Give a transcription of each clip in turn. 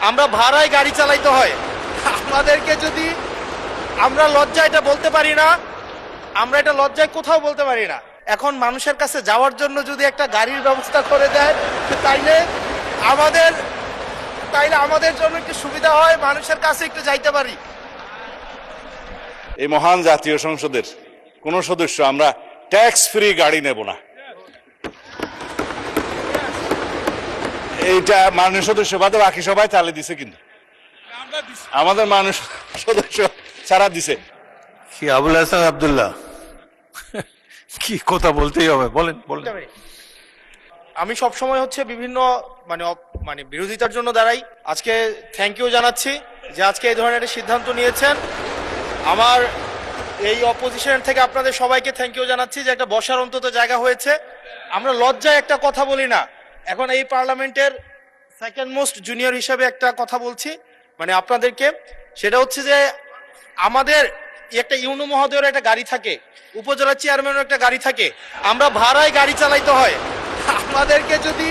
আমরা ভাড়ায় গাড়ি চালাইতে হয়। আমাদেরকে যদি আমরা লজ্জায় এটা বলতে পারি না, আমরা এটা লজ্জায় কোথাও বলতে পারি না। এখন মানুষের কাছে যাওয়ার জন্য যদি একটা গাড়ির ব্যবস্থা করে দেয় তাইলে আমাদের জন্য একটু সুবিধা হয়, মানুষের কাছে একটু যাইতে পারি। এই মহান জাতীয় সংসদের কোন সদস্য আমরা ট্যাক্স ফ্রি গাড়ি নেব না। এইটা মাননীয় সদস্য বাদে বাকি সবাই চালিয়ে দিছে, কিন্তু আমাদের মাননীয় সদস্য ছাড়া দিছে। কি আবুল হাসান আব্দুল্লাহ, কি কথা বলতেই হবে, বলেন বলেন। আমি সব সময় হচ্ছে বিভিন্ন মানে বিরোধিতার জন্য দাঁড়াই। আজকে থ্যাংক ইউ জানাচ্ছি যে আজকে এই ধরনের একটা সিদ্ধান্ত নিয়েছেন। আমার এই অপোজিশন থেকে আপনাদের সবাইকে থ্যাংক ইউ জানাচ্ছি যে একটা বসার অন্তত জায়গা হয়েছে। আমরা লজ্জায় একটা কথা বলি না। এখন এই পার্লামেন্টের সেকেন্ড মোস্ট জুনিয়র হিসেবে একটা কথা বলছি মানে আপনাদেরকে, সেটা হচ্ছে যে আমাদের একটা ইউনো মহোদয়ের একটা গাড়ি থাকে, উপজেলা চেয়ারম্যানের একটা গাড়ি থাকে, আমরা ভাড়ায় গাড়ি চালাইতে হয়। আমাদেরকে যদি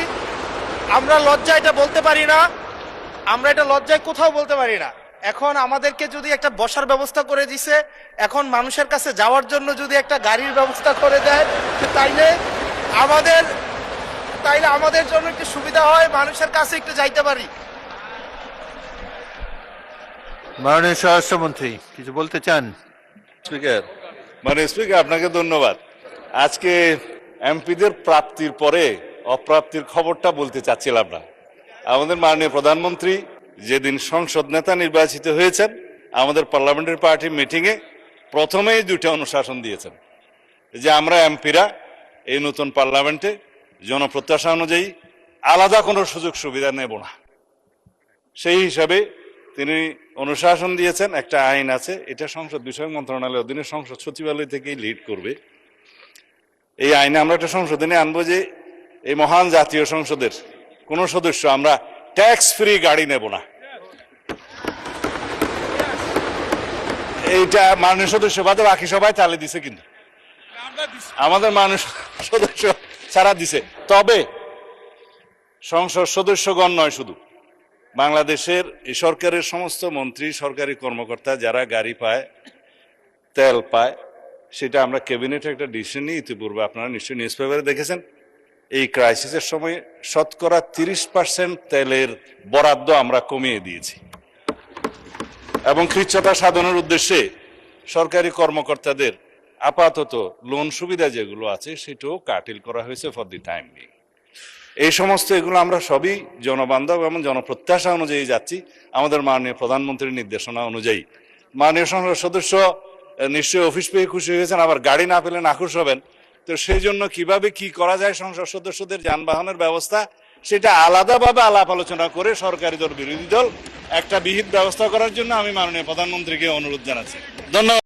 আমরা লজ্জায় এটা বলতে পারি না, আমরা এটা লজ্জায় কোথাও বলতে পারি না। এখন আমাদেরকে যদি একটা বসার ব্যবস্থা করে দিছে, এখন মানুষের কাছে যাওয়ার জন্য যদি একটা গাড়ির ব্যবস্থা করে দেয় তাইলে আমাদের জন্য একটু সুবিধা হয়, মানুষের কাছে একটু যাইতে পারি। মাননীয় স্বরাষ্ট্রমন্ত্রী কিছু বলতে চান? স্পিকার, স্পিকার আপনাকে ধন্যবাদ। আজকে এমপিদের প্রাপ্তির পরে অপ্রাপ্তির খবরটা বলতে চাচ্ছিলাম না। আমাদের মাননীয় প্রধানমন্ত্রী যেদিন সংসদ নেতা নির্বাচিত হয়েছেন, আমাদের পার্লামেন্টারি পার্টি মিটিংয়ে প্রথমেই দুইটা অনুশাসন দিয়েছেন যে আমরা এমপিরা এই নতুন পার্লামেন্টে জনপ্রত্যাশা অনুযায়ী আলাদা কোনো সুযোগ সুবিধা নেব না। সেই হিসাবে তিনি অনুশাসন দিয়েছেন। একটা আইন আছে, এটা সংসদ বিষয়ক মন্ত্রণালয়ের অধীনে সংসদ সচিবালয় থেকেই লিড করবে। এই আইনে আমরা একটা সংশোধনী আনবো যে এই মহান জাতীয় সংসদের কোন সদস্য আমরা ট্যাক্স ফ্রি গাড়ি নেব না। এইটা মাননীয় সদস্য বাদে বাকি সবাই চালিয়ে দিছে, কিন্তু আমাদের মাননীয় সদস্য ছাড়া দিছে। তবে সংসদ সদস্যগণ নয়, শুধু বাংলাদেশের এই সরকারের সমস্ত মন্ত্রী, সরকারি কর্মকর্তা যারা গাড়ি পায়, তেল পায়, সেটা আমরা ক্যাবিনেটে একটা ডিসিশন নিই। ইতিপূর্বে আপনারা নিশ্চয়ই নিউজ পেপারে দেখেছেন, এই ক্রাইসিসের সময় শতকরা 30% তেলের বরাদ্দ আমরা কমিয়ে দিয়েছি এবং কৃচ্ছ্রতা সাধনের উদ্দেশ্যে সরকারি কর্মকর্তাদের আপাতত লোন সুবিধা যেগুলো আছে সেটাও কাটিল করা হয়েছে ফর দি টাইম বিং। এই সমস্ত এগুলো আমরা সবই জনবান্ধব এবং জনপ্রত্যাশা অনুযায়ী যাচ্ছি, আমাদের মাননীয় প্রধানমন্ত্রীর নির্দেশনা অনুযায়ী। মাননীয় সংসদ সদস্য নিশ্চয়ই অফিস পেয়ে খুশি হয়েছেন, আবার গাড়ি না পেলে নাখুশ হবেন। তো সেই জন্য কিভাবে কি করা যায় সংসদ সদস্যদের যানবাহনের ব্যবস্থা, সেটা আলাদাভাবে আলাপ আলোচনা করে সরকারি দল বিরোধী দল একটা বিহিত ব্যবস্থা করার জন্য আমি মাননীয় প্রধানমন্ত্রীকে অনুরোধ জানাচ্ছি। ধন্যবাদ।